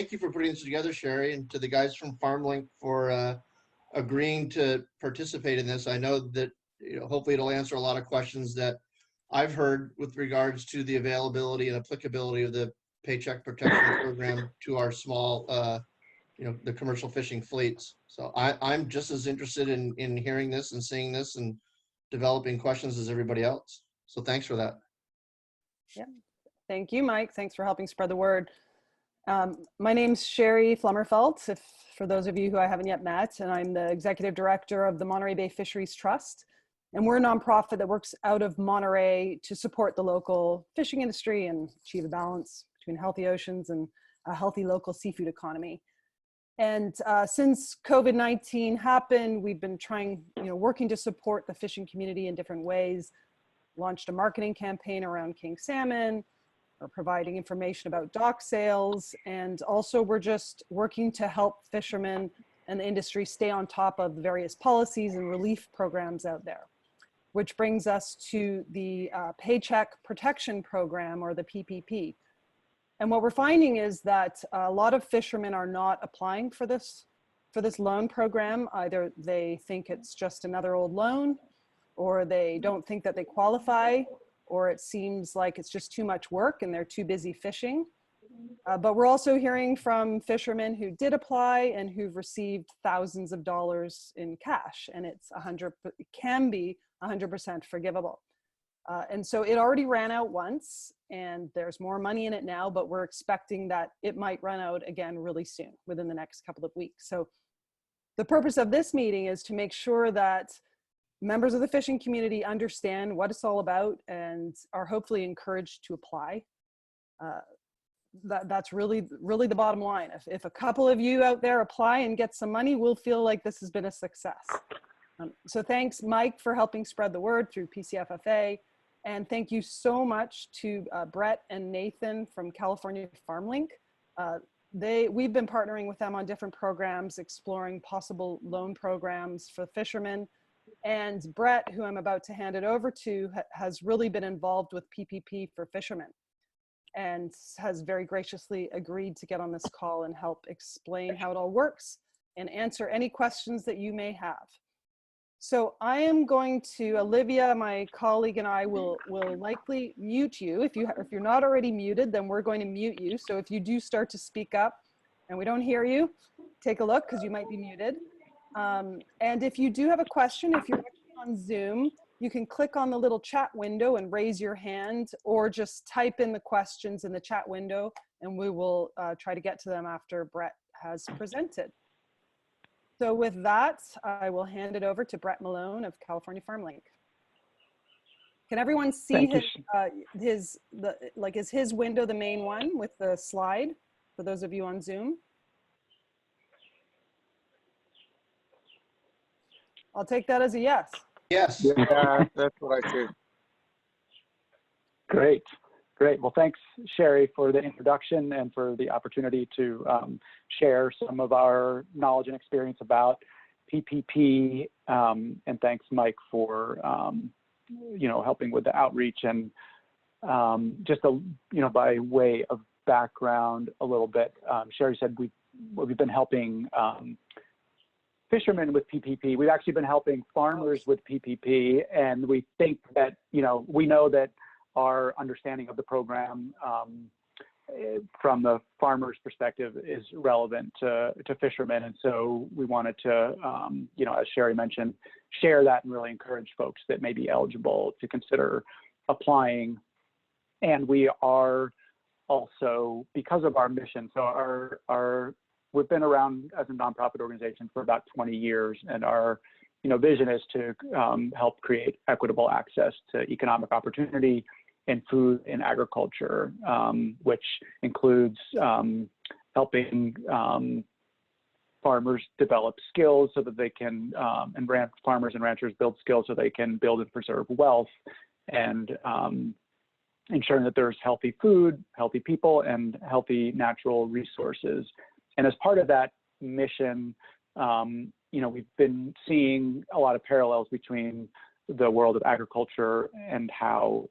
thank you for putting this together, Sherry, and to the guys from FarmLink for agreeing to participate in this. I know that, hopefully it'll answer a lot of questions that I've heard with regards to the availability and applicability of the Paycheck Protection Program to our small, the commercial fishing fleets. So I'm just as interested in hearing this and seeing this and developing questions as everybody else. So thanks for that. Yeah, thank you, Mike. Thanks for helping spread the word. My name's Sherry Flummerfelt, for those of you who I haven't yet met, and I'm the executive director of the Monterey Bay Fisheries Trust. And we're a nonprofit that works out of Monterey to support the local fishing industry and achieve a balance between healthy oceans and a healthy local seafood economy. And since COVID-19 happened, we've been working to support the fishing community in different ways. Launched a marketing campaign around king salmon. We're providing information about dock sales, and also we're just working to help fishermen and the industry stay on top of the various policies and relief programs out there, which brings us to the Paycheck Protection Program, or the PPP. And what we're finding is that a lot of fishermen are not applying for this loan program. Either they think it's just another old loan, or they don't think that they qualify, or it seems like it's just too much work and they're too busy fishing. But we're also hearing from fishermen who did apply and who've received thousands of dollars in cash, and it can be 100% forgivable. And so it already ran out once, and there's more money in it now, but we're expecting that it might run out again really soon, within the next couple of weeks. So the purpose of this meeting is to make sure that members of the fishing community understand what it's all about and are hopefully encouraged to apply. That's really the bottom line. If a couple of you out there apply and get some money, we'll feel like this has been a success. So thanks, Mike, for helping spread the word through PCFFA. And thank you so much to Brett and Nathan from California FarmLink. We've been partnering with them on different programs, exploring possible loan programs for fishermen. And Brett, who I'm about to hand it over to, has really been involved with PPP for fishermen and has very graciously agreed to get on this call and help explain how it all works and answer any questions that you may have. So I am going to, Olivia, my colleague, and I will likely mute you. If you're not already muted, then we're going to mute you. So if you do start to speak up and we don't hear you, take a look, because you might be muted. And if you do have a question, if you're watching on Zoom, you can click on the little chat window and raise your hand, or just type in the questions in the chat window, and we will try to get to them after Brett has presented. So with that, I will hand it over to Brett Malone of California FarmLink. Can everyone see is his window the main one with the slide, for those of you on Zoom? I'll take that as a yes. Yes. Yeah, that's what I see. Great. Well, thanks, Sherry, for the introduction and for the opportunity to share some of our knowledge and experience about PPP. And thanks, Mike, for helping with the outreach. And just by way of background a little bit, Sherry said we've been helping fishermen with PPP. We've actually been helping farmers with PPP, and we think that, we know that our understanding of the program from the farmer's perspective is relevant to fishermen. And so we wanted to, as Sherry mentioned, share that and really encourage folks that may be eligible to consider applying. And we are also, because of our mission, so we've been around as a nonprofit organization for about 20 years, and our vision is to help create equitable access to economic opportunity in food and agriculture, which includes helping farmers develop skills so that they can, farmers and ranchers build skills so they can build and preserve wealth, and ensuring that there's healthy food, healthy people, and healthy natural resources. And as part of that mission, we've been seeing a lot of parallels between the world of agriculture and how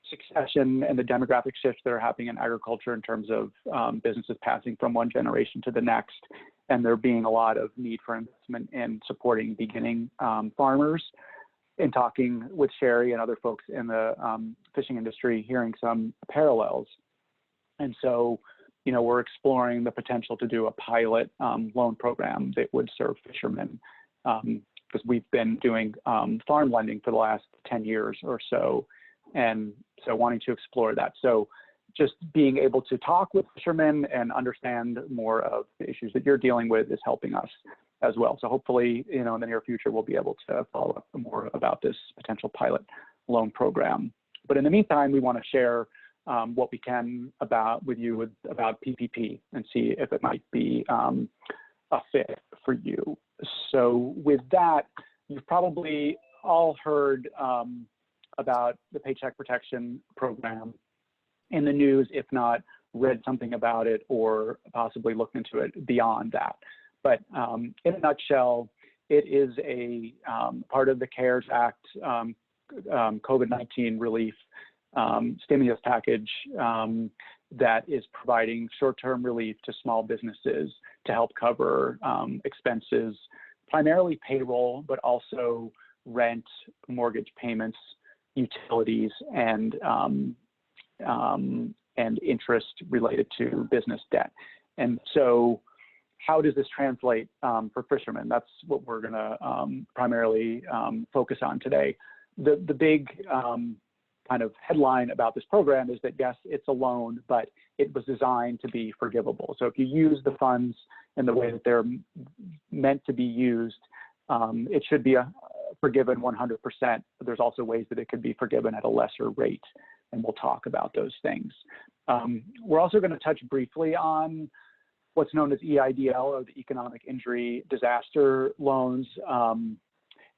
succession and the demographic shifts that are happening in agriculture in terms of businesses passing from one generation to the next, and there being a lot of need for investment in supporting beginning farmers. In talking with Sherry and other folks in the fishing industry, hearing some parallels. And so, you know, we're exploring the potential to do a pilot loan program that would serve fishermen, because we've been doing farm lending for the last 10 years or so, and so wanting to explore that. So just being able to talk with fishermen and understand more of the issues that you're dealing with is helping us as well. So hopefully, you know, in the near future, we'll be able to follow up more about this potential pilot loan program. But in the meantime, we want to share what we can about PPP and see if it might be a fit for you. So with that, you've probably all heard about the Paycheck Protection Program in the news, if not read something about it or possibly looked into it beyond that. But in a nutshell, it is a part of the CARES Act COVID-19 relief stimulus package that is providing short-term relief to small businesses to help cover expenses, primarily payroll, but also rent, mortgage payments, utilities, and interest related to business debt. And so how does this translate for fishermen? That's what we're going to primarily focus on today. The big kind of headline about this program is that, yes, it's a loan, but it was designed to be forgivable. So if you use the funds in the way that they're meant to be used, it should be forgiven 100%. But there's also ways that it could be forgiven at a lesser rate, and we'll talk about those things. We're also going to touch briefly on what's known as EIDL, or the Economic Injury Disaster Loans.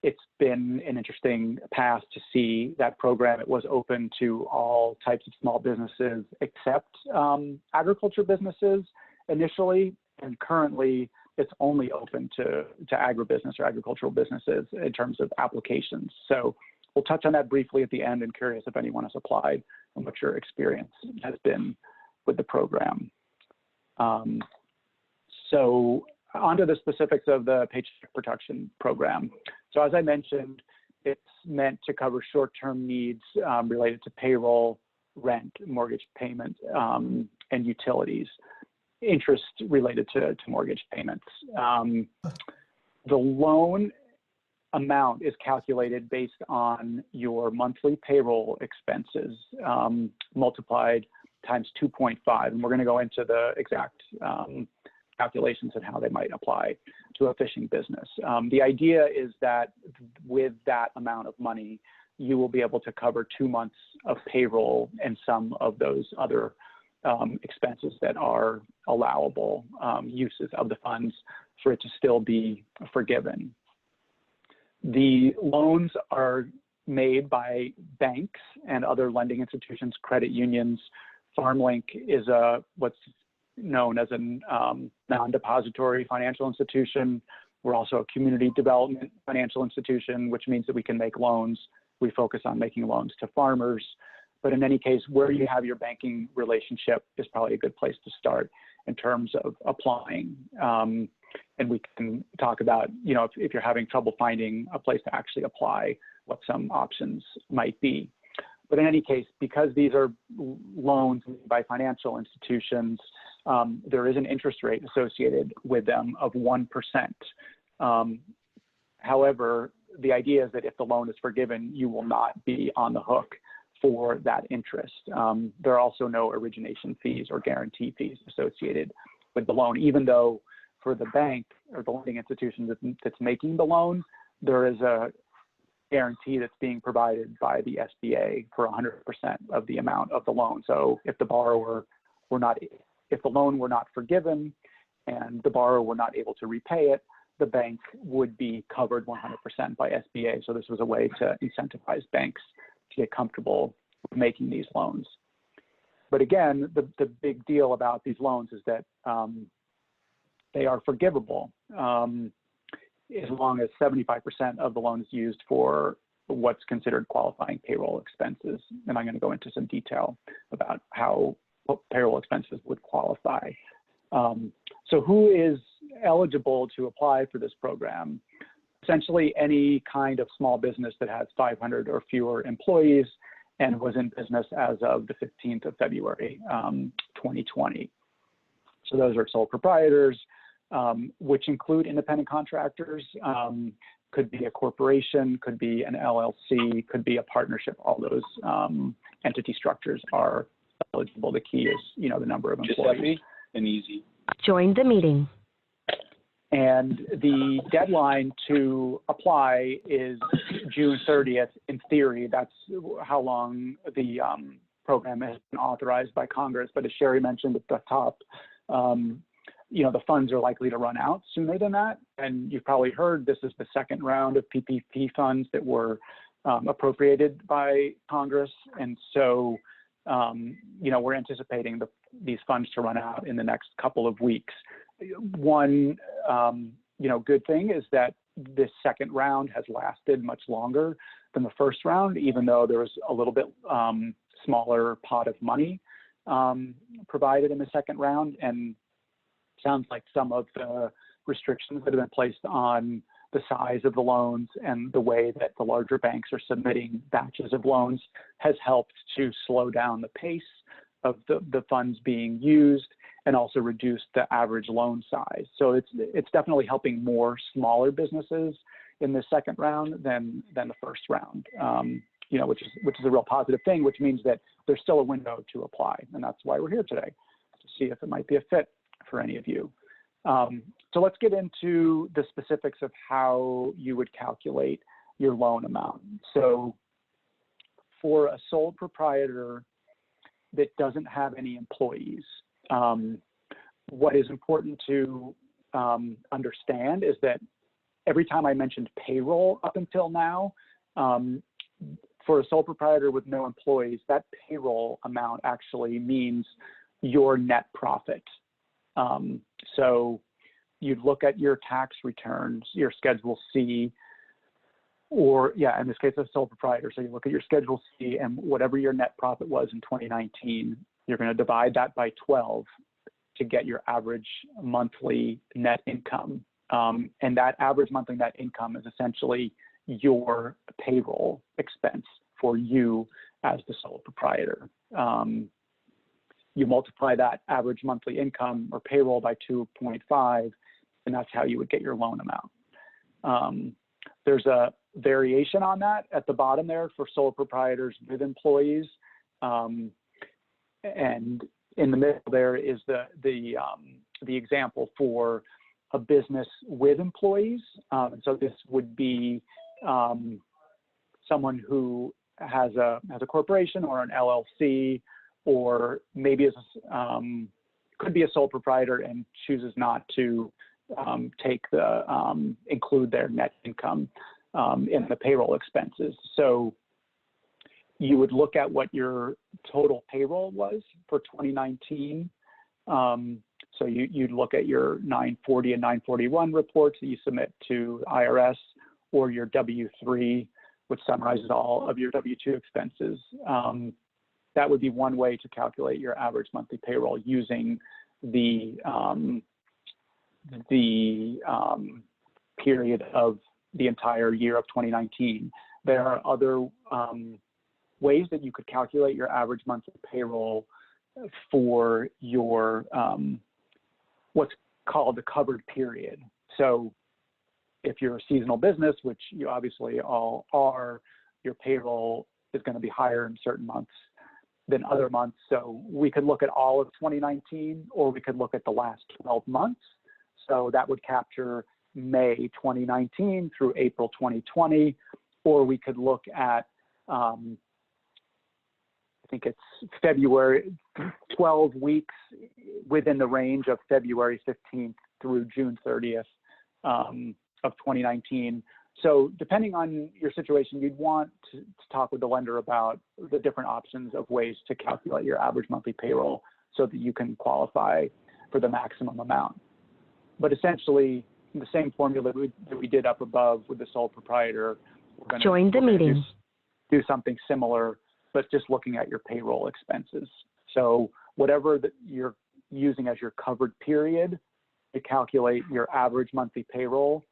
It's been an interesting path to see that program. It was open to all types of small businesses except agriculture businesses initially, and currently it's only open to agribusiness or agricultural businesses in terms of applications. So we'll touch on that briefly at the end, and curious if anyone has applied and what your experience has been with the program. So onto the specifics of the Paycheck Protection Program. So as I mentioned, it's meant to cover short-term needs related to payroll, rent, mortgage payment, and utilities, interest related to mortgage payments. The loan amount is calculated based on your monthly payroll expenses multiplied times 2.5. And we're going to go into the exact calculations and how they might apply to a fishing business. The idea is that with that amount of money, you will be able to cover 2 months of payroll and some of those other expenses that are allowable uses of the funds for it to still be forgiven. The loans are made by banks and other lending institutions, credit unions. FarmLink is what's known as a non-depository financial institution. We're also a community development financial institution, which means that we can make loans. We focus on making loans to farmers. But in any case, where you have your banking relationship is probably a good place to start in terms of applying. And we can talk about, you know, if you're having trouble finding a place to actually apply, what some options might be. But in any case, because these are loans by financial institutions, there is an interest rate associated with them of 1%. However, the idea is that if the loan is forgiven, you will not be on the hook for that interest. There are also no origination fees or guarantee fees associated with the loan, even though for the bank or the lending institution that's making the loan, there is a guarantee that's being provided by the SBA for 100% of the amount of the loan. So if the loan were not forgiven and the borrower were not able to repay it, the bank would be covered 100% by SBA. So this was a way to incentivize banks to get comfortable with making these loans. But again, the big deal about these loans is that they are forgivable as long as 75% of the loan is used for what's considered qualifying payroll expenses. And I'm going to go into some detail about what payroll expenses would qualify. So who is eligible to apply for this program? Essentially any kind of small business that has 500 or fewer employees and was in business as of the 15th of February, 2020. So those are sole proprietors, which include independent contractors, could be a corporation, could be an LLC, could be a partnership. All those entity structures are eligible. The key is, the number of employees. Giuseppe and Easy. Join the meeting. And the deadline to apply is June 30th. In theory, that's how long the program has been authorized by Congress. But as Sherry mentioned at the top, the funds are likely to run out sooner than that. And you've probably heard this is the second round of PPP funds that were appropriated by Congress. And so, we're anticipating these funds to run out in the next couple of weeks. One, good thing is that this second round has lasted much longer than the first round, even though there was a little bit smaller pot of money provided in the second round. And sounds like some of the restrictions that have been placed on the size of the loans and the way that the larger banks are submitting batches of loans has helped to slow down the pace of the funds being used and also reduce the average loan size. So it's definitely helping more smaller businesses in the second round than the first round, which is a real positive thing, which means that there's still a window to apply. And that's why we're here today, to see if it might be a fit for any of you. So let's get into the specifics of how you would calculate your loan amount. So for a sole proprietor that doesn't have any employees, what is important to understand is that every time I mentioned payroll up until now, for a sole proprietor with no employees, that payroll amount actually means your net profit. So you'd look at your tax returns, your Schedule C, or in this case, a sole proprietor. So you look at your Schedule C and whatever your net profit was in 2019, you're going to divide that by 12 to get your average monthly net income. And that average monthly net income is essentially your payroll expense for you as the sole proprietor. You multiply that average monthly income or payroll by 2.5, and that's how you would get your loan amount. There's a variation on that at the bottom there for sole proprietors with employees. And in the middle there is the example for a business with employees. So this would be someone who has a corporation or an LLC, or maybe could be a sole proprietor and chooses not to include their net income in the payroll expenses. So you would look at what your total payroll was for 2019. So you'd look at your 940 and 941 reports that you submit to IRS, or your W-3, which summarizes all of your W-2 expenses. That would be one way to calculate your average monthly payroll using the period of the entire year of 2019. There are other ways that you could calculate your average monthly payroll for your what's called the covered period. So if you're a seasonal business, which you obviously all are, your payroll is going to be higher in certain months than other months. So we could look at all of 2019, or we could look at the last 12 months. So that would capture May 2019 through April 2020, or we could look at, I think it's February, 12 weeks within the range of February 15th through June 30th of 2019. So depending on your situation, you'd want to talk with the lender about the different options of ways to calculate your average monthly payroll so that you can qualify for the maximum amount. But essentially, the same formula that we did up above with the sole proprietor Join the meeting. Do something similar, but just looking at your payroll expenses. So whatever that you're using as your covered period to calculate your average monthly payroll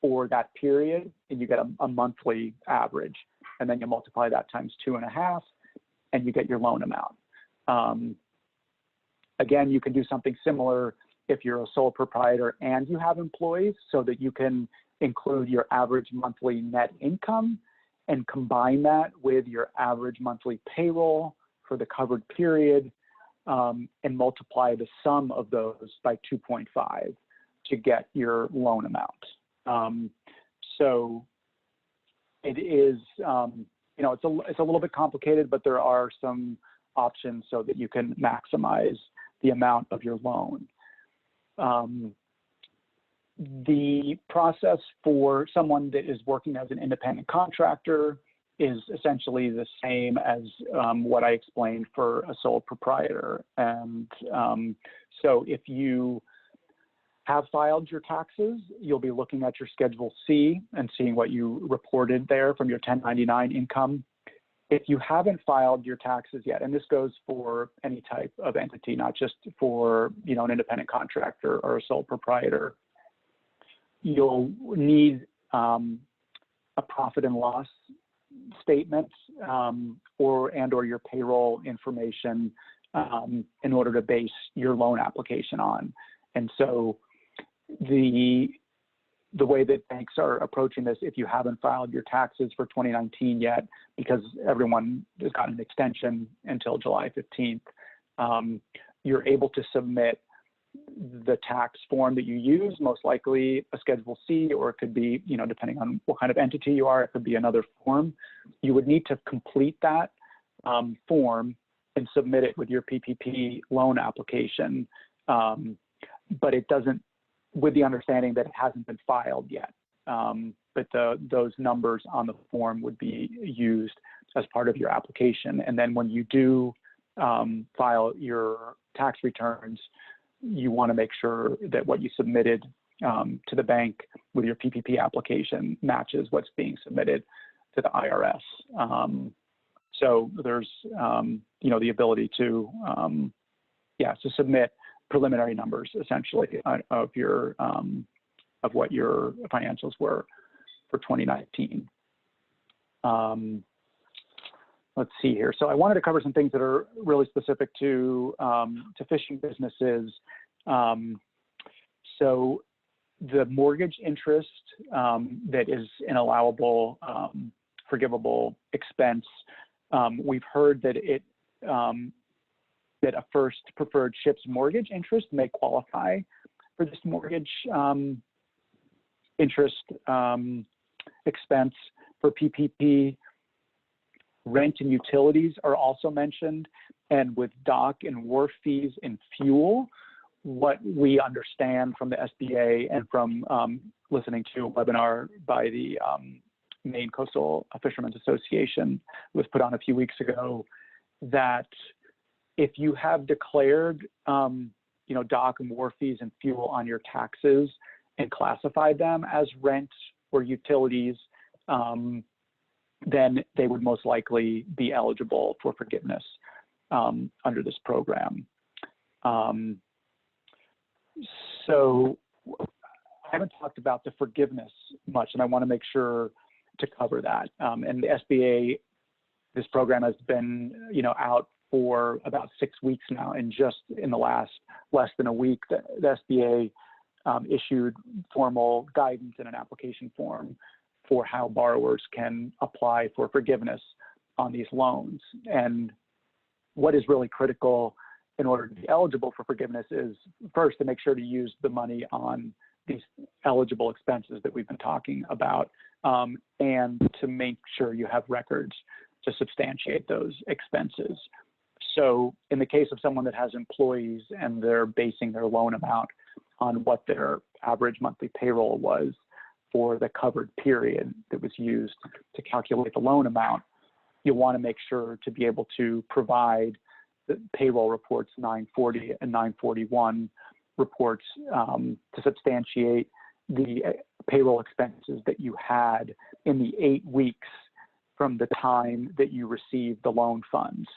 for that period, and you get a monthly average, and then you multiply that times 2.5, and you get your loan amount. Again, you can do something similar if you're a sole proprietor and you have employees, so that you can include your average monthly net income and combine that with your average monthly payroll for the covered period, and multiply the sum of those by 2.5 to get your loan amount. So it is, it's a little bit complicated, but there are some options so that you can maximize the amount of your loan. The process for someone that is working as an independent contractor is essentially the same as what I explained for a sole proprietor. And so if you have filed your taxes, you'll be looking at your Schedule C and seeing what you reported there from your 1099 income. If you haven't filed your taxes yet, and this goes for any type of entity, not just for an independent contractor or a sole proprietor, you'll need a profit and loss statement or your payroll information in order to base your loan application on. And so the way that banks are approaching this, if you haven't filed your taxes for 2019 yet, because everyone has gotten an extension until July 15th, you're able to submit the tax form that you use, most likely a Schedule C, or it could be, depending on what kind of entity you are, it could be another form. You would need to complete that form and submit it with your PPP loan application, but it doesn't, with the understanding that it hasn't been filed yet. But those numbers on the form would be used as part of your application. And then when you do file your tax returns, you want to make sure that what you submitted to the bank with your PPP application matches what's being submitted to the IRS. So there's, the ability to submit preliminary numbers essentially of your of what your financials were for 2019. Let's see here. So I wanted to cover some things that are really specific to fishing businesses. So the mortgage interest that is an allowable, forgivable expense, we've heard that that a first preferred ship's mortgage interest may qualify for this mortgage interest expense for PPP. Rent and utilities are also mentioned, and with dock and wharf fees and fuel, what we understand from the SBA and from listening to a webinar by the Maine Coastal Fishermen's Association was put on a few weeks ago, that if you have declared dock and wharf fees and fuel on your taxes and classified them as rent or utilities, then they would most likely be eligible for forgiveness under this program. So I haven't talked about the forgiveness much, and I want to make sure to cover that. And the SBA, this program has been out for about 6 weeks now, and just in the last less than a week, the SBA issued formal guidance in an application form for how borrowers can apply for forgiveness on these loans. And what is really critical in order to be eligible for forgiveness is first to make sure to use the money on these eligible expenses that we've been talking about, and to make sure you have records to substantiate those expenses. So in the case of someone that has employees and they're basing their loan amount on what their average monthly payroll was for the covered period that was used to calculate the loan amount, you want to make sure to be able to provide the payroll reports 940 and 941 reports to substantiate the payroll expenses that you had in the 8 weeks from the time that you receive the loan funds.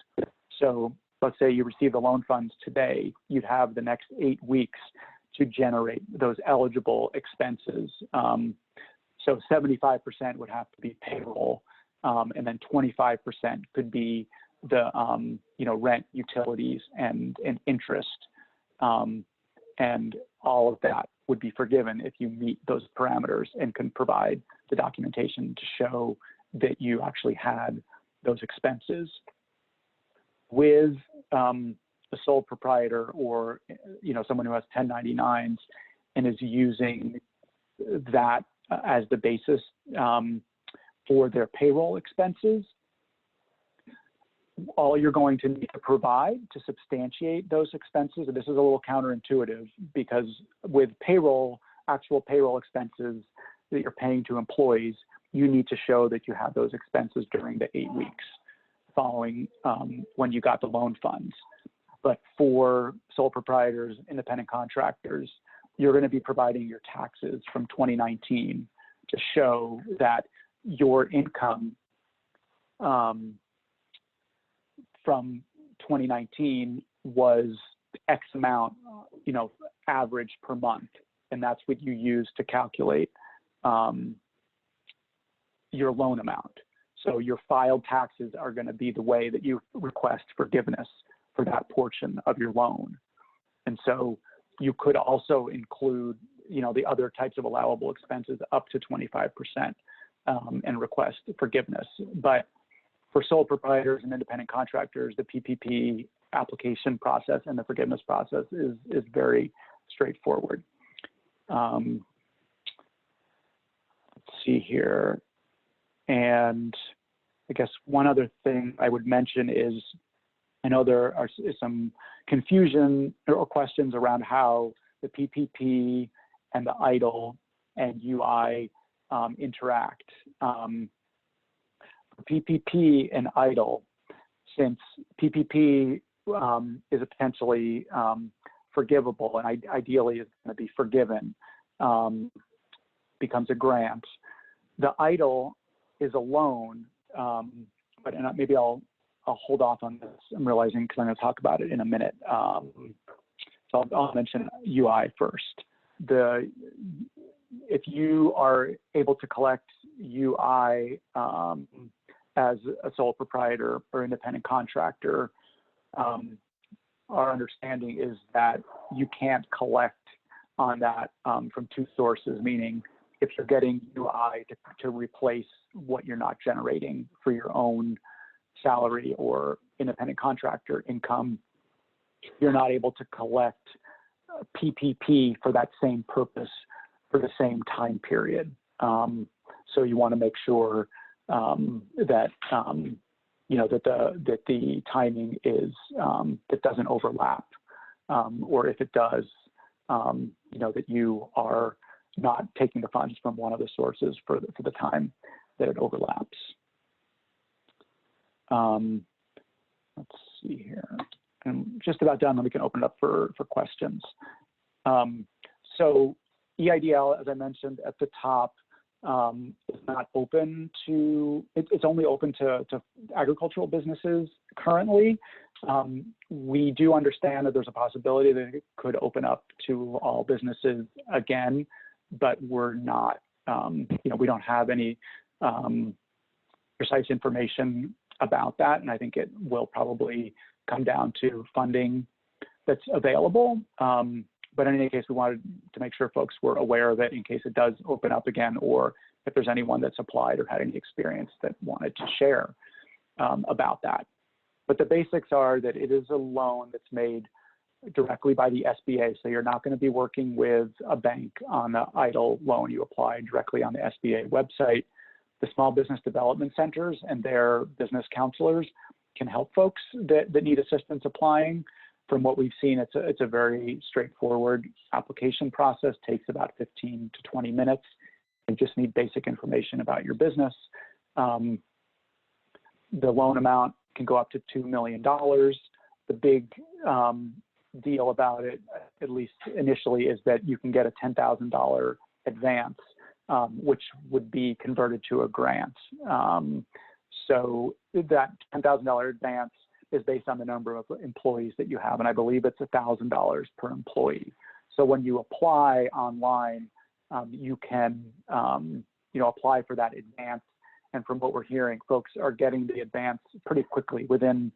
So let's say you receive the loan funds today, you'd have the next 8 weeks to generate those eligible expenses. So 75% would have to be payroll, and then 25% could be the rent, utilities, and interest, and all of that would be forgiven if you meet those parameters and can provide the documentation to show that you actually had those expenses. With a sole proprietor or someone who has 1099s and is using that as the basis for their payroll expenses, all you're going to need to provide to substantiate those expenses, and this is a little counterintuitive because with actual payroll expenses that you're paying to employees, you need to show that you have those expenses during the 8 weeks following when you got the loan funds. But for sole proprietors, independent contractors, you're going to be providing your taxes from 2019 to show that your income from 2019 was X amount, average per month. And that's what you use to calculate your loan amount. So your filed taxes are going to be the way that you request forgiveness for that portion of your loan. And so you could also include, the other types of allowable expenses up to 25% and request forgiveness. But for sole proprietors and independent contractors, the PPP application process and the forgiveness process is very straightforward. Let's see here. And I guess one other thing I would mention is, I know there is some confusion or questions around how the PPP and the EIDL and UI interact. PPP and EIDL, since PPP is potentially forgivable and ideally is going to be forgiven, becomes a grant. The EIDL is a loan, but maybe I'll hold off on this. I'm realizing because I'm going to talk about it in a minute. So I'll mention UI first. If you are able to collect UI as a sole proprietor or independent contractor, our understanding is that you can't collect on that from two sources, meaning if you're getting UI to replace what you're not generating for your own salary or independent contractor income, you're not able to collect PPP for that same purpose for the same time period. So you want to make sure that that the timing is that doesn't overlap, or if it does, that you are not taking the funds from one of the sources for the time that it overlaps. Let's see here. I'm just about done, then we can open it up for questions. So EIDL, as I mentioned at the top, is not open to, it's only open to agricultural businesses currently. We do understand that there's a possibility that it could open up to all businesses again, but we're not, we don't have any precise information about that. And I think it will probably come down to funding that's available. But in any case, we wanted to make sure folks were aware of it in case it does open up again, or if there's anyone that's applied or had any experience that wanted to share about that. But the basics are that it is a loan that's made directly by the SBA. So you're not going to be working with a bank on the EIDL loan. You apply directly on the SBA website. The small business development centers and their business counselors can help folks that need assistance applying. From what we've seen, it's a very straightforward application process, takes about 15 to 20 minutes. You just need basic information about your business. The loan amount can go up to $2 million. The big deal about it, at least initially, is that you can get a $10,000 advance which would be converted to a grant. So that $10,000 advance is based on the number of employees that you have, and I believe it's $1,000 per employee. So when you apply online, you can apply for that advance. And from what we're hearing, folks are getting the advance pretty quickly, within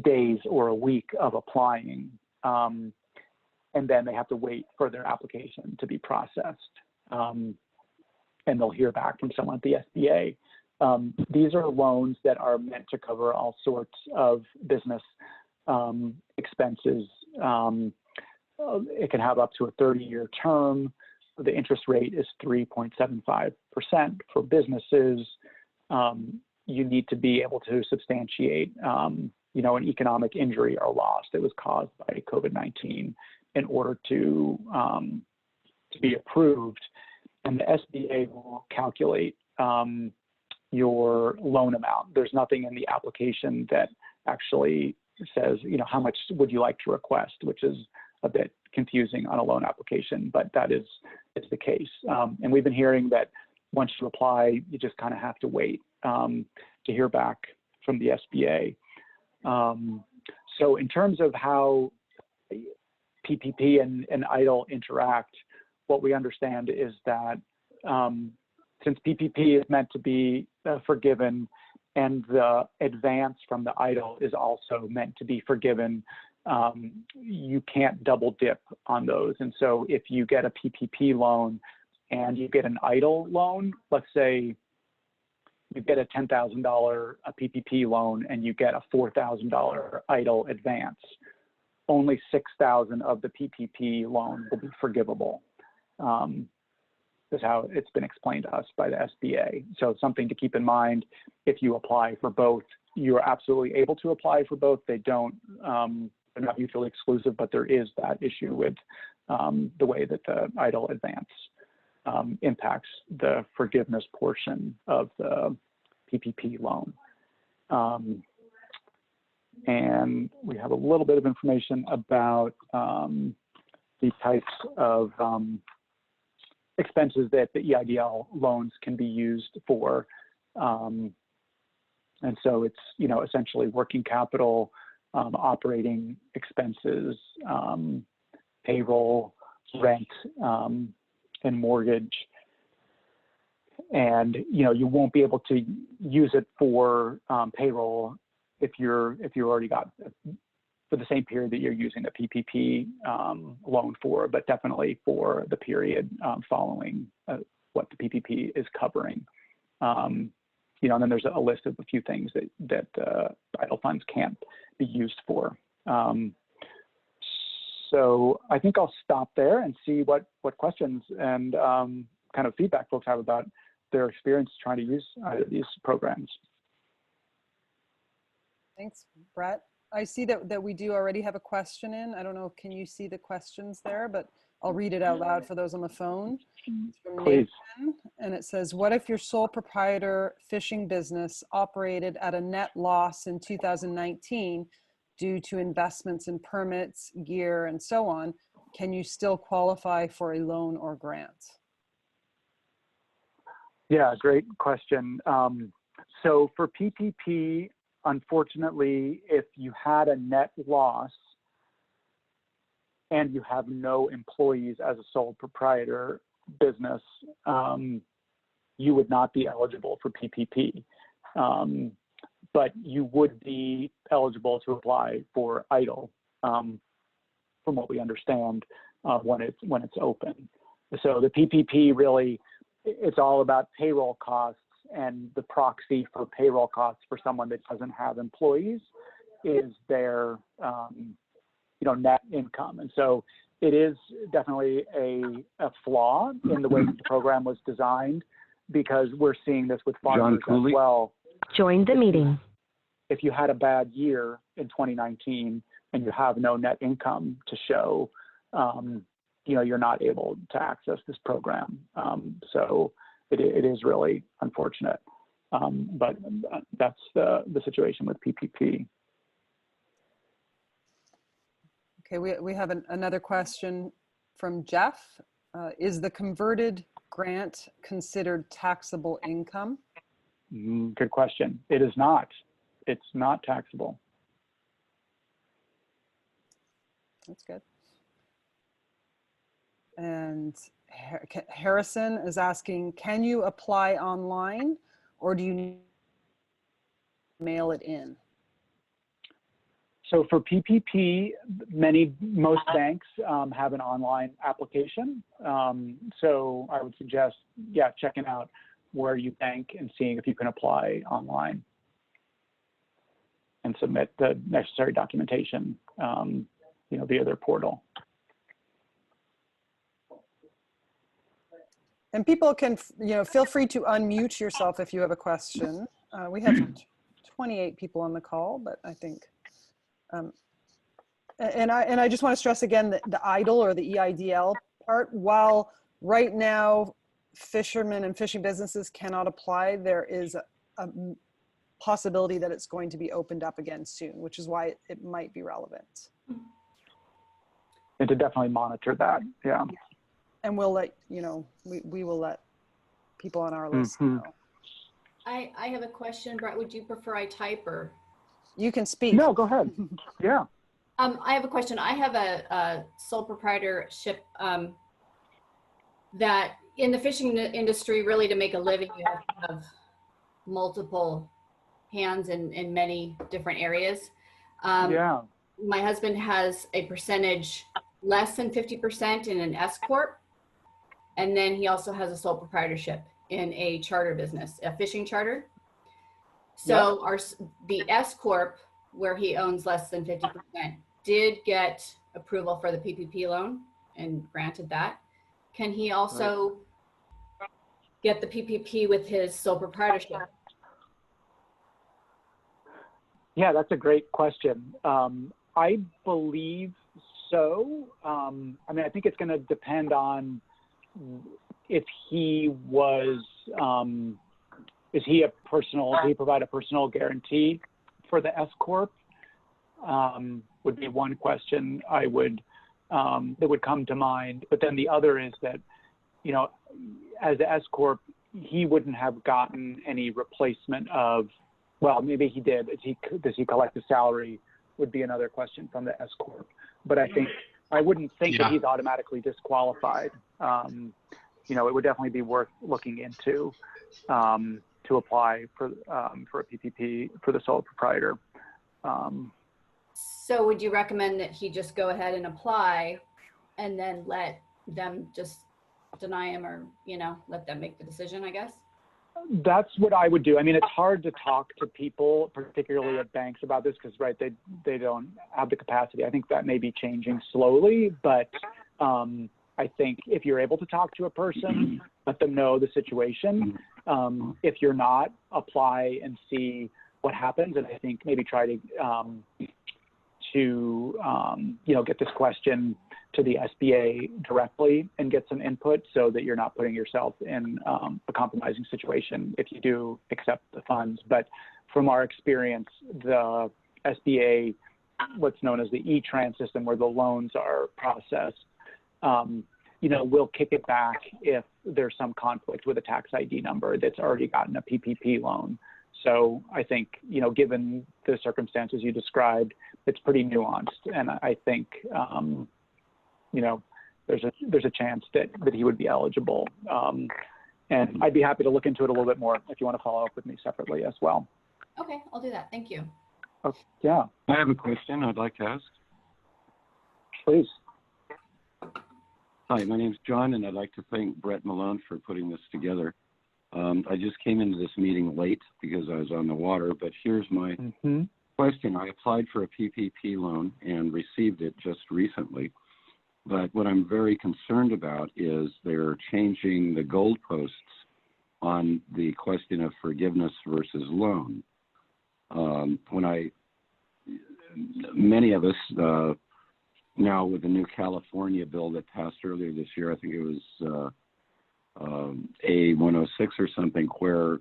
days or a week of applying. And then they have to wait for their application to be processed. And they'll hear back from someone at the SBA. These are loans that are meant to cover all sorts of business expenses. It can have up to a 30-year term. The interest rate is 3.75% for businesses. You need to be able to substantiate, an economic injury or loss that was caused by COVID-19 in order to be approved. And the SBA will calculate your loan amount. There's nothing in the application that actually says, how much would you like to request, which is a bit confusing on a loan application, but it's the case. And we've been hearing that once you apply, you just kind of have to wait to hear back from the SBA. So in terms of how PPP and EIDL interact, what we understand is that since PPP is meant to be forgiven and the advance from the EIDL is also meant to be forgiven, you can't double dip on those. And so if you get a PPP loan and you get an EIDL loan, let's say you get a $10,000 PPP loan and you get a $4,000 EIDL advance, only $6,000 of the PPP loan will be forgivable. Is how it's been explained to us by the SBA. So it's something to keep in mind. If you apply for both, you're absolutely able to apply for both. They're not mutually exclusive, but there is that issue with the way that the EIDL advance impacts the forgiveness portion of the PPP loan. And we have a little bit of information about the types of expenses that the EIDL loans can be used for. And so it's, essentially working capital, operating expenses, payroll, rent, and mortgage. And, you won't be able to use it for payroll if you already got for the same period that you're using the PPP loan for, but definitely for the period following what the PPP is covering. And then there's a list of a few things that EIDL funds can't be used for. So I think I'll stop there and see what questions and kind of feedback folks have about their experience trying to use these programs. Thanks, Brett. I see that we do already have a question in. I don't know, can you see the questions there? But I'll read it out loud for those on the phone. It's from Please. Nathan, and it says, what if your sole proprietor fishing business operated at a net loss in 2019 due to investments in permits, gear, and so on? Can you still qualify for a loan or grant? Yeah, great question. So for PPP, unfortunately, if you had a net loss and you have no employees as a sole proprietor business, you would not be eligible for PPP. But you would be eligible to apply for EIDL, from what we understand, when it's open. So the PPP really, it's all about payroll costs, and the proxy for payroll costs for someone that doesn't have employees is their net income. And so it is definitely a flaw in the way the program was designed, because we're seeing this with farmers as well. Join the meeting. If you had a bad year in 2019 and you have no net income to show, you're not able to access this program. So it is really unfortunate, but that's the situation with PPP. Okay, we have another question from Jeff. Is the converted grant considered taxable income? Good question. It is not. It's not taxable. That's good. And Harrison is asking, can you apply online or do you need to mail it in? So for PPP, most banks have an online application. So I would suggest, yeah, checking out where you bank and seeing if you can apply online and submit the necessary documentation, via their portal. And people can, feel free to unmute yourself if you have a question. We have 28 people on the call, but I think, and I just want to stress again that the EIDL or the EIDL part, while right now fishermen and fishing businesses cannot apply, there is a possibility that it's going to be opened up again soon, which is why it might be relevant. And to definitely monitor that, yeah. And we'll let, we will let people on our list know. I have a question, Brett. Would you prefer I type or? You can speak. No, go ahead. Yeah. I have a question. I have a sole proprietorship that in the fishing industry, really to make a living, you have to have multiple hands in many different areas. Yeah. My husband has a percentage less than 50% in an S Corp. And then he also has a sole proprietorship in a charter business, a fishing charter. So the S Corp, where he owns less than 50%, did get approval for the PPP loan and granted that. Can he also get the PPP with his sole proprietorship? Yeah, that's a great question. I believe so. I think it's going to depend on if he was, do you provide a personal guarantee for the S Corp? Would be one question that would come to mind. But then the other is that, as the S Corp, he wouldn't have gotten any replacement of, well, maybe he did. Does he collect a salary? Would be another question from the S Corp. But I wouldn't think that he's automatically disqualified. It would definitely be worth looking into to apply for a PPP for the sole proprietor. So would you recommend that he just go ahead and apply and then let them just deny him or, let them make the decision, I guess? That's what I would do. It's hard to talk to people, particularly at banks, about this because, they don't have the capacity. I think that may be changing slowly, but I think if you're able to talk to a person, let them know the situation. If you're not, apply and see what happens. And I think maybe try to get this question to the SBA directly and get some input so that you're not putting yourself in a compromising situation if you do accept the funds. But from our experience, the SBA, what's known as the E-Tran system, where the loans are processed, we'll kick it back if there's some conflict with a tax ID number that's already gotten a PPP loan. So I think, given the circumstances you described, it's pretty nuanced. And I think, there's a chance that he would be eligible. And I'd be happy to look into it a little bit more if you want to follow up with me separately as well. Okay, I'll do that. Thank you. Oh, yeah. I have a question I'd like to ask. Please. Hi, my name's John, and I'd like to thank Brett Malone for putting this together. I just came into this meeting late because I was on the water, but here's my question. I applied for a PPP loan and received it just recently. But what I'm very concerned about is they're changing the goalposts on the question of forgiveness versus loan. Many of us, now with the new California bill that passed earlier this year, I think it was A106 or something, where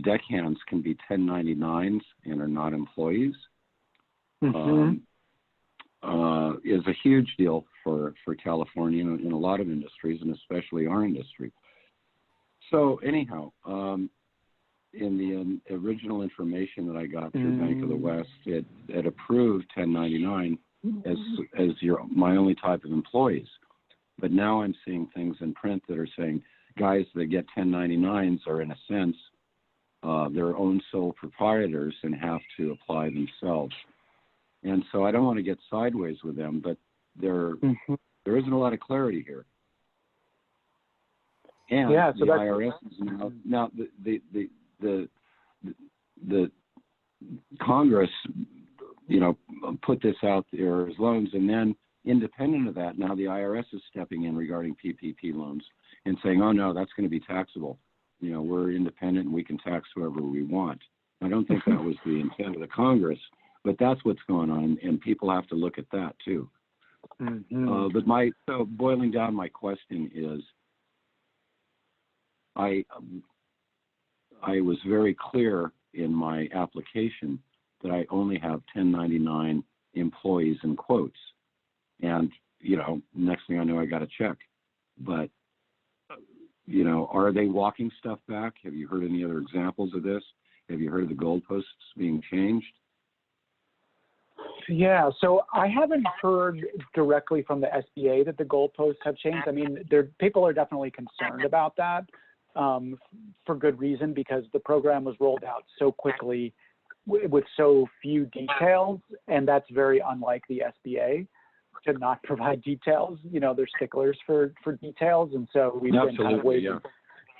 deckhands can be 1099s and are not employees. is a huge deal for California in a lot of industries, and especially our industry. So anyhow, in the original information that I got through Bank of the West, it approved 1099 as my only type of employees. But now I'm seeing things in print that are saying guys that get 1099s are in a sense their own sole proprietors and have to apply themselves. And so I don't want to get sideways with them, but there isn't a lot of clarity here. And yeah, so the IRS is now the Congress, put this out there as loans, and then independent of that, now the IRS is stepping in regarding PPP loans and saying, oh no, that's going to be taxable. We're independent and we can tax whoever we want. I don't think that was the intent of the Congress, but that's what's going on, and people have to look at that too. So boiling down, my question is, I was very clear in my application that I only have 1099 employees in quotes. And, next thing I know, I got a check. But, are they walking stuff back? Have you heard any other examples of this? Have you heard of the goalposts being changed? Yeah, so I haven't heard directly from the SBA that the goalposts have changed. I mean, people are definitely concerned about that for good reason, because the program was rolled out so quickly with so few details, and that's very unlike the SBA to not provide details. They're sticklers for details, and so we've been kind of waiting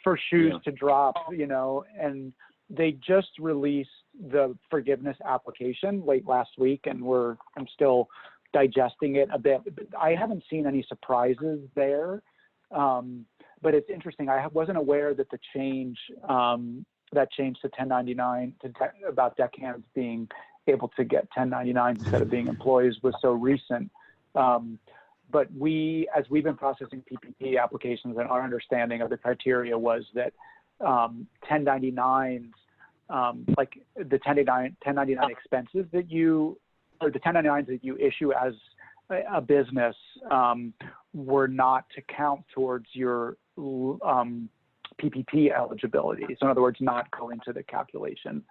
for shoes to drop, and they just released the forgiveness application late last week, and I'm still digesting it a bit. I haven't seen any surprises there, but it's interesting. I wasn't aware that the change that changed to 1099 about deckhands being able to get 1099s instead of being employees was so recent. But as we've been processing PPP applications, and our understanding of the criteria was that 1099s, like the 1099 expenses that or the 1099s that you issue as a business were not to count towards your PPP eligibility. So in other words, not go into the calculation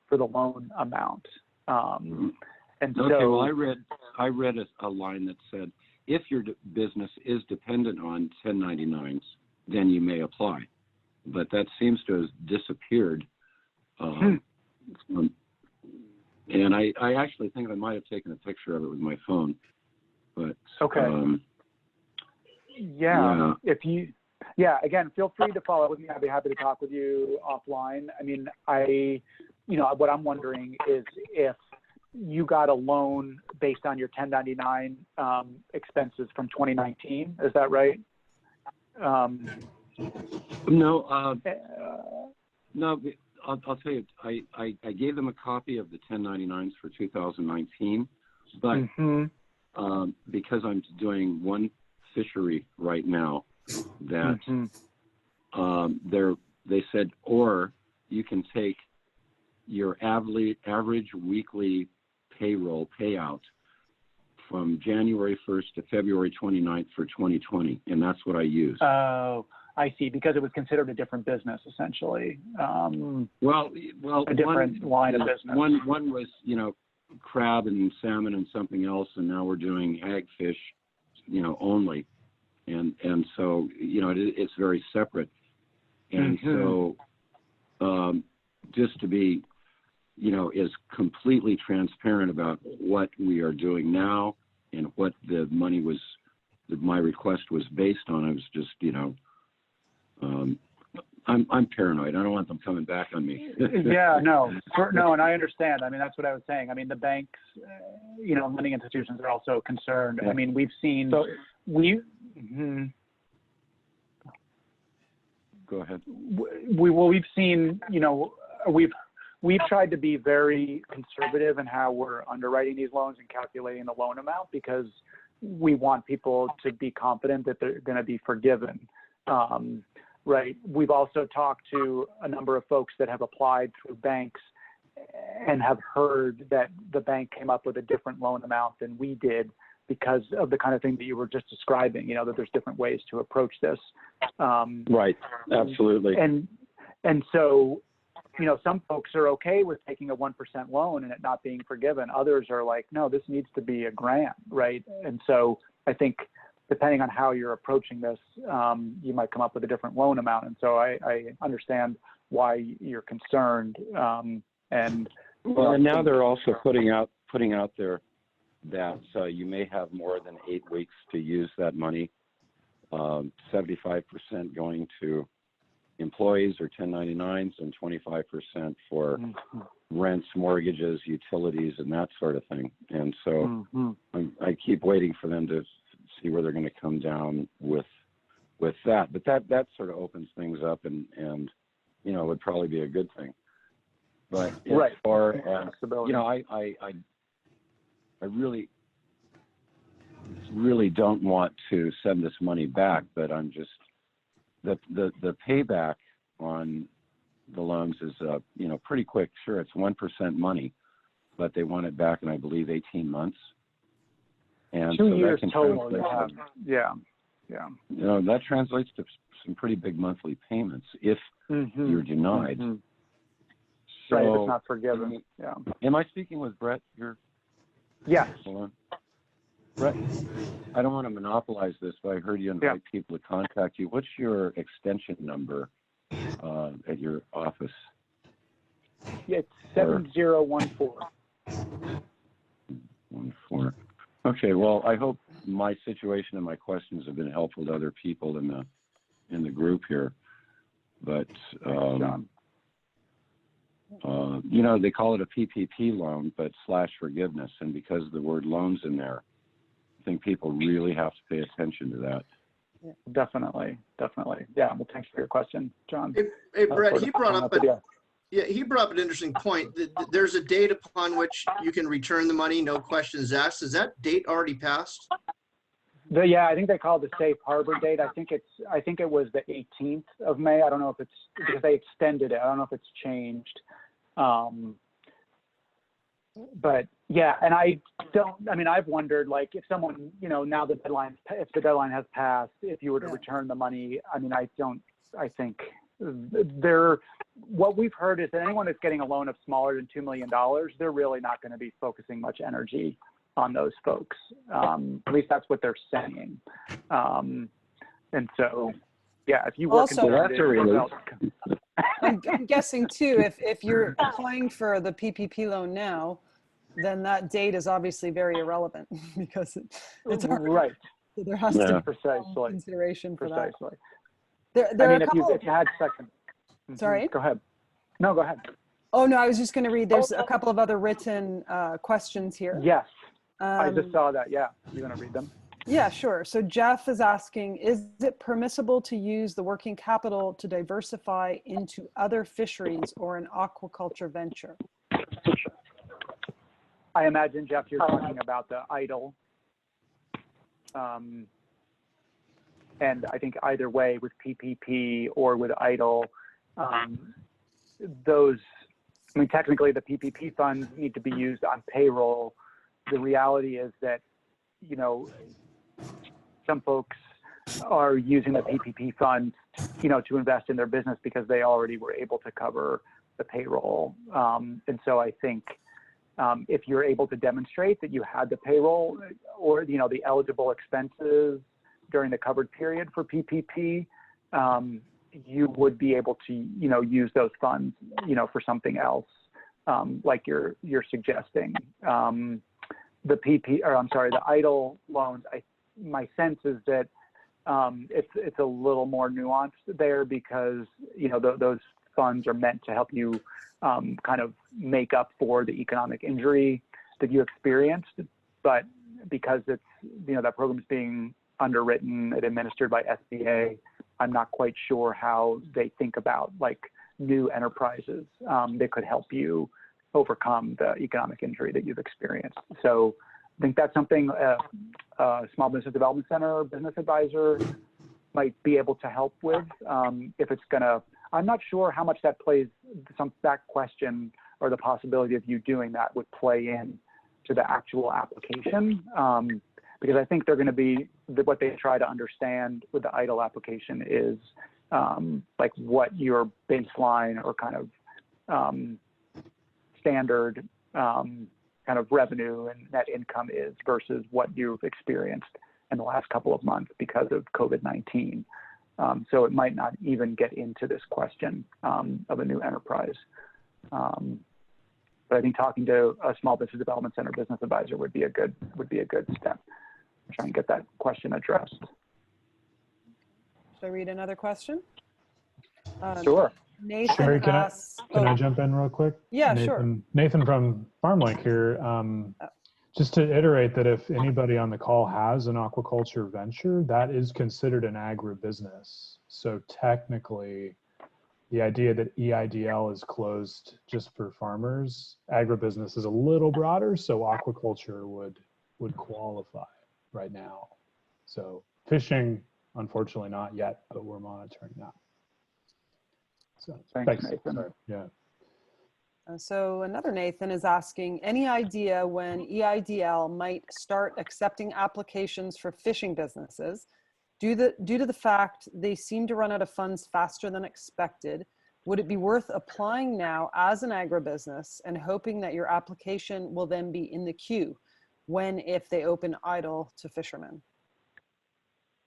for the loan amount. And okay, so, well, I read a line that said, if your business is dependent on 1099s, then you may apply. But that seems to have disappeared. And I actually think I might have taken a picture of it with my phone. But okay. Again, feel free to follow up with me. I'd be happy to talk with you offline. I mean, what I'm wondering is if you got a loan based on your 1099 expenses from 2019. Is that right? No. No. I'll tell you. I gave them a copy of the 1099s for 2019, but because I'm doing one fishery right now, that they said, or you can take your average weekly payroll payout from January 1st to February 29th for 2020, and that's what I used. Oh, I see, because it was considered a different business, essentially. Well, a different line of business. One was, crab and salmon and something else, and now we're doing hagfish, only, and so it's very separate, and so just to be, is completely transparent about what we are doing now and what the money was, that my request was based on. I was just, I'm paranoid. I don't want them coming back on me. No, and I understand. I mean, that's what I was saying. I mean, the banks, lending institutions are also concerned. I mean, we've seen, Go ahead. We've seen, we've tried to be very conservative in how we're underwriting these loans and calculating the loan amount, because we want people to be confident that they're going to be forgiven. Right. We've also talked to a number of folks that have applied through banks, and have heard that the bank came up with a different loan amount than we did because of the kind of thing that you were just describing, you know, that there's different ways to approach this. Right, absolutely. And so, you know, some folks are okay with taking a 1% loan and it not being forgiven. Others are like, no, this needs to be a grant, right? And so I think depending on how you're approaching this, you might come up with a different loan amount. And so I understand why you're concerned. And now they're also putting out there that you may have more than 8 weeks to use that money. 75% going to employees or 1099s, and 25% for rents, mortgages, utilities, and that sort of thing. And so I keep waiting for them to see where they're going to come down with that. But that sort of opens things up, and you know, would probably be a good thing. But as far as, you know, I really don't want to send this money back, but I'm just, the payback on the loans is, you know, pretty quick. Sure, it's 1% money, but they want it back in, I believe, 18 months. And 2 so years that can total. translate Yeah. You know, that translates to some pretty big monthly payments if you're denied. So, right, if it's not forgiven. Yeah. Am I speaking with Brett here? Yes. Hold on. Brett, I don't want to monopolize this, but I heard you invite people to contact you. What's your extension number at your office? Yeah, it's 7014. 14. Okay, well, I hope my situation and my questions have been helpful to other people in the group here. But you know, they call it a PPP loan, but / forgiveness, and because the word loans in there, I think people really have to pay attention to that. Yeah, definitely. Yeah. Well, thanks for your question, John. Hey Brett, he brought up an interesting point. There's a date upon which you can return the money, no questions asked. Is that date already passed? Yeah, I think they call it the safe harbor date. I think it was the 18th of May. I don't know if it's because they extended it. I don't know if it's changed. But yeah, and I've wondered, like, if someone, you know, now if the deadline has passed, if you were to return the money, I mean, I think what we've heard is that anyone that's getting a loan of smaller than $2 million, they're really not going to be focusing much energy on those folks. At least that's what they're saying. And so, yeah, if you work I'm guessing too, if you're applying for the PPP loan now, then that date is obviously very irrelevant because it's hard. Right. So there has to be precisely consideration for that. If you had second. Sorry? Go ahead. No, go ahead. Oh, no, I was just going to read. There's a couple of other written questions here. Yes. I just saw that. Yeah. You want to read them? Yeah, sure. So Jeff is asking, is it permissible to use the working capital to diversify into other fisheries or an aquaculture venture? I imagine, Jeff, you're talking about the idle. And I think either way, with PPP or with idle, technically the PPP funds need to be used on payroll. The reality is that, you know, some folks are using the PPP funds, you know, to invest in their business because they already were able to cover the payroll. And so I think if you're able to demonstrate that you had the payroll or, you know, the eligible expenses during the covered period for PPP, you would be able to, you know, use those funds, you know, for something else, like you're suggesting. The idle loans, my sense is that it's a little more nuanced there because, you know, those funds are meant to help you kind of make up for the economic injury that you experienced. But because it's, you know, that program is being underwritten and administered by SBA, I'm not quite sure how they think about like new enterprises that could help you overcome the economic injury that you've experienced. So I think that's something a Small Business Development Center or business advisor might be able to help with. If it's gonna, I'm not sure how much that plays, that question or the possibility of you doing that would play in to the actual application. Because I think they're going to be, what they try to understand with the idle application is like what your baseline or kind of standard kind of revenue and net income is versus what you've experienced in the last couple of months because of COVID-19. So it might not even get into this question of a new enterprise. But I think talking to a small business development center business advisor would be a good step. Try and get that question addressed. Should I read another question? Sure. Nathan Sherry, asks, can I jump in real quick? Yeah, sure. Nathan from FarmLink here. Just to iterate that if anybody on the call has an aquaculture venture, that is considered an agribusiness. So technically, the idea that EIDL is closed just for farmers, agribusiness is a little broader, so aquaculture would qualify right now. So fishing, unfortunately not yet, but we're monitoring that. So Thanks, Nathan. Sorry. Yeah. So another Nathan is asking, any idea when EIDL might start accepting applications for fishing businesses? Due to the fact they seem to run out of funds faster than expected, would it be worth applying now as an agribusiness and hoping that your application will then be in the queue when, if they open idle to fishermen?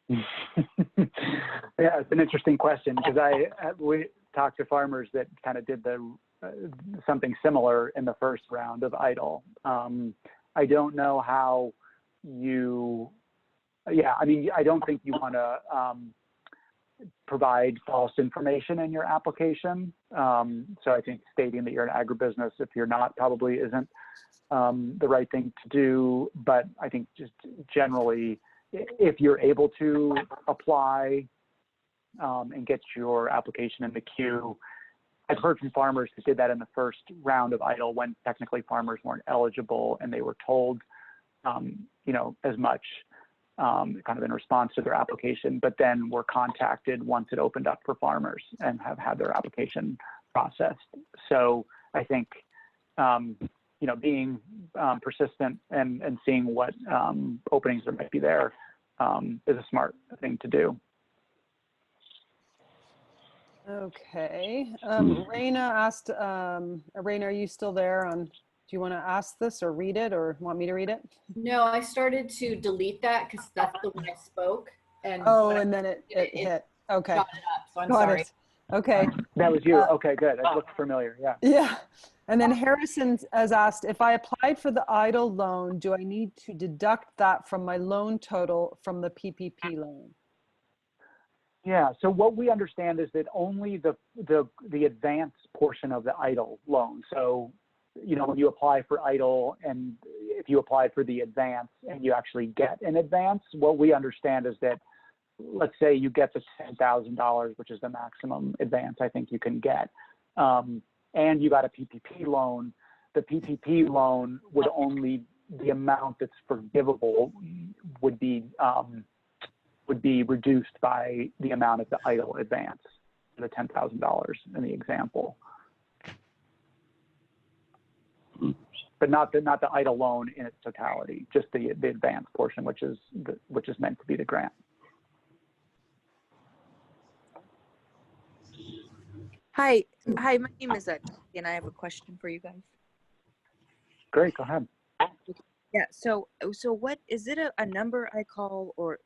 Yeah, it's an interesting question because we talked to farmers that kind of did something similar in the first round of idle. I don't know how I don't think you want to provide false information in your application. So I think stating that you're an agribusiness, if you're not, probably isn't the right thing to do. But I think just generally, if you're able to apply and get your application in the queue, I've heard from farmers who did that in the first round of idle when technically farmers weren't eligible and they were told, as much kind of in response to their application, but then were contacted once it opened up for farmers and have had their application processed. So I think, being persistent and seeing what openings there might be there is a smart thing to do. Okay. Raina asked, Raina, are you still there? Do you want to ask this or read it, or want me to read it? No, I started to delete that because that's the one I spoke. And and then it hit. Okay. Shot it up, so I'm Got sorry. it. Okay. That was you. Okay, good. That looked familiar. Yeah. Yeah. And then Harrison has asked, if I applied for the idle loan, do I need to deduct that from my loan total from the PPP loan? Yeah, so what we understand is that only the advance portion of the idle loan. So, when you apply for idle and if you apply for the advance and you actually get an advance, what we understand is that, let's say you get the $10,000, which is the maximum advance I think you can get, and you got a PPP loan, the PPP loan would only, the amount that's forgivable would be reduced by the amount of the idle advance, the $10,000 in the example. But not the idle loan in its totality, just the advance portion, which is meant to be the grant. Hi, my name is Kathy, and I have a question for you guys. Great, go ahead. Yeah, so what is it a number I call, or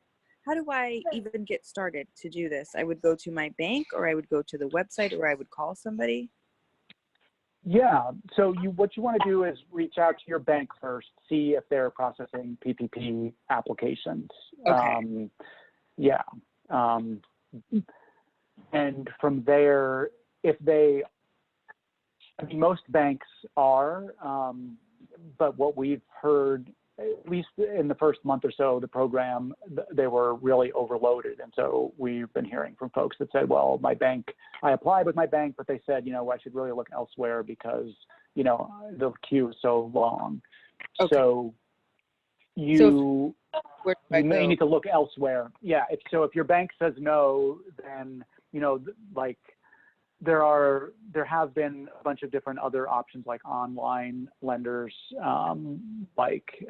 how do I even get started to do this? I would go to my bank, or I would go to the website, or I would call somebody? Yeah, so what you want to do is reach out to your bank first, see if they're processing PPP applications. Okay. And from there, if they, most banks are, but what we've heard, at least in the first month or so of the program, they were really overloaded. And so we've been hearing from folks that said, well, I applied with my bank, but they said, I should really look elsewhere because, the queue is so long. Okay. So you may need to look elsewhere. Yeah. If your bank says no, then, there have been a bunch of different other options like online lenders, like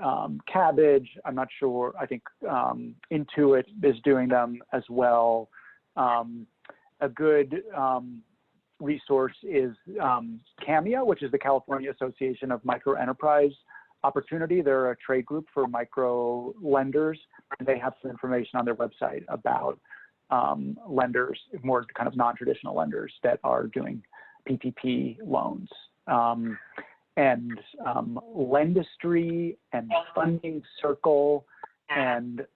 Cabbage. I'm not sure. I think Intuit is doing them as well. A good resource is CAMIA, which is the California Association of Micro Enterprise Opportunity. They're a trade group for micro lenders, and they have some information on their website about lenders, more kind of non-traditional lenders that are doing PPP loans. And Lendistry and Funding Circle, and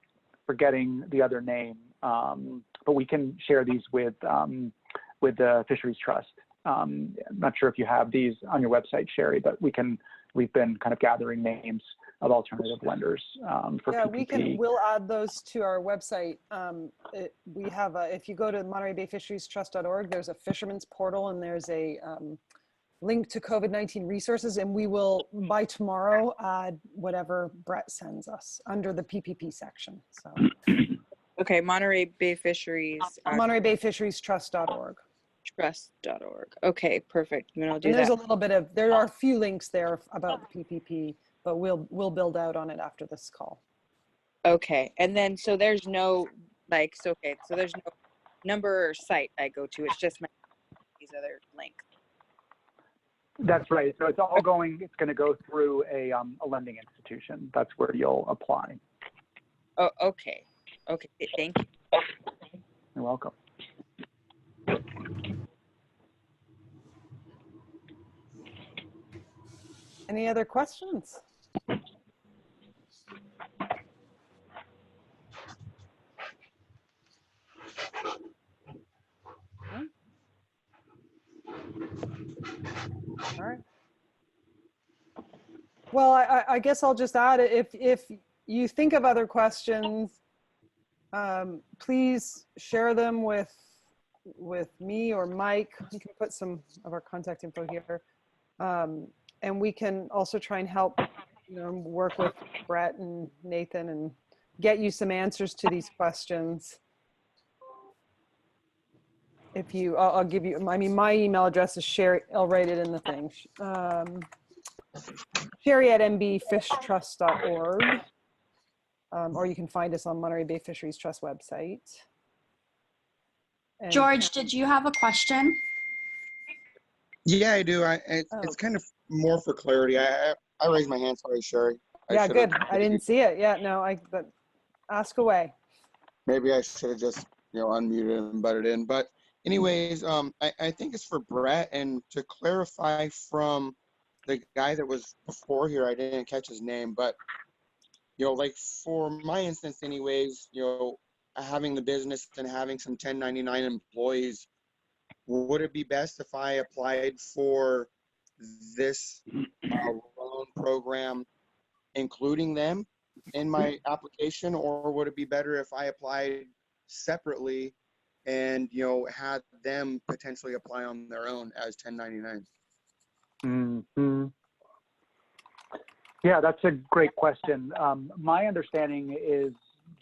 forgetting the other name, but we can share these with the Fisheries Trust. I'm not sure if you have these on your website, Sherry, but we've been kind of gathering names of alternative lenders for PPP. We'll add those to our website. We have if you go to MontereyBayFisheriesTrust.org, there's a fisherman's portal, and there's a link to COVID-19 resources, and we will by tomorrow add whatever Brett sends us under the PPP section. So Okay, Monterey Bay Fisheries. MontereyBayFisheriesTrust.org. Trust.org. Okay, perfect. And then I'll do And there's that. there are a few links there about the PPP, but we'll build out on it after this call. Okay, and then so there's no so there's no number or site I go to. It's just these other links. That's right. So it's going to go through a lending institution. That's where you'll apply. Oh, okay. Okay, thank you. You're welcome. Any other questions? All right. Well, I guess I'll just add, if you think of other questions, please share them with me or Mike. You can put some of our contact info here. And we can also try and help, work with Brett and Nathan and get you some answers to these questions. I'll give you, my email address is Sherry, I'll write it in the thing. Sherry@mbfishtrust.org. Or you can find us on Monterey Bay Fisheries Trust website. And George, did you have a question? Yeah, I do. It's kind of more for clarity. I raised my hand. Sorry, Sherry. Yeah, good. I didn't see it. Yeah, no, but ask away. Maybe I should have just unmuted and butted in. But anyways, I think it's for Brett, and to clarify from the guy that was before here, I didn't catch his name, but like for my instance, anyways, having the business and having some 1099 employees, would it be best if I applied for this loan program, including them in my application, or would it be better if I applied separately and had them potentially apply on their own as 1099s? Mm-hmm. Yeah, that's a great question. My understanding is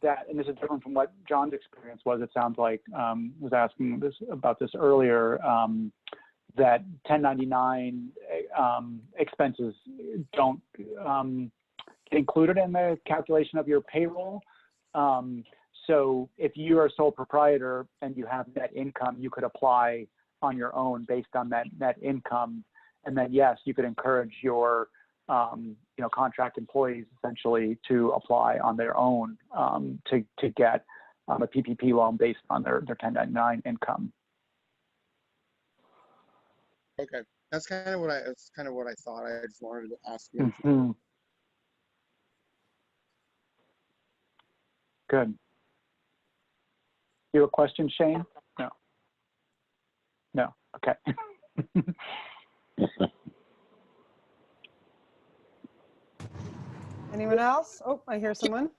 that, and this is different from what John's experience was, it sounds like, was asking about this earlier, that 1099 expenses don't get included in the calculation of your payroll. So if you are a sole proprietor and you have net income, you could apply on your own based on that net income. And then, yes, you could encourage your contract employees essentially to apply on their own to get a PPP loan based on their 1099 income. Okay, that's kind of what I thought. I just wanted to ask you. Mm-hmm. Good. You have a question, Shane? No. No. Okay. Anyone else? Oh, I hear someone.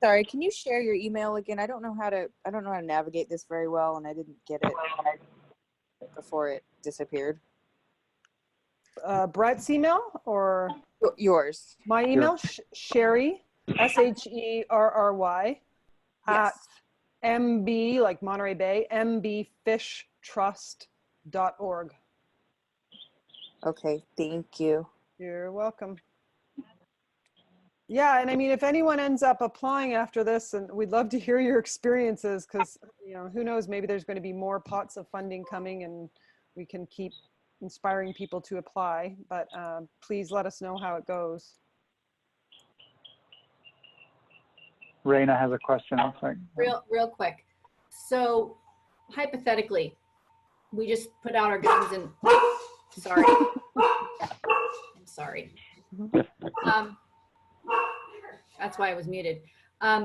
Sorry, can you share your email again? I don't know how to navigate this very well, and I didn't get it before it disappeared. Brett's email or yours? My email, Sherry, SHERRY at MB, like Monterey Bay, mbfishtrust.org. Okay, thank you. You're welcome. Yeah, and I mean, if anyone ends up applying after this, and we'd love to hear your experiences, because who knows, maybe there's going to be more pots of funding coming, and we can keep inspiring people to apply. But please let us know how it goes. Raina has a question. I'll say. Real quick. So hypothetically, we just put out our guns and sorry. I'm sorry. That's why I was muted.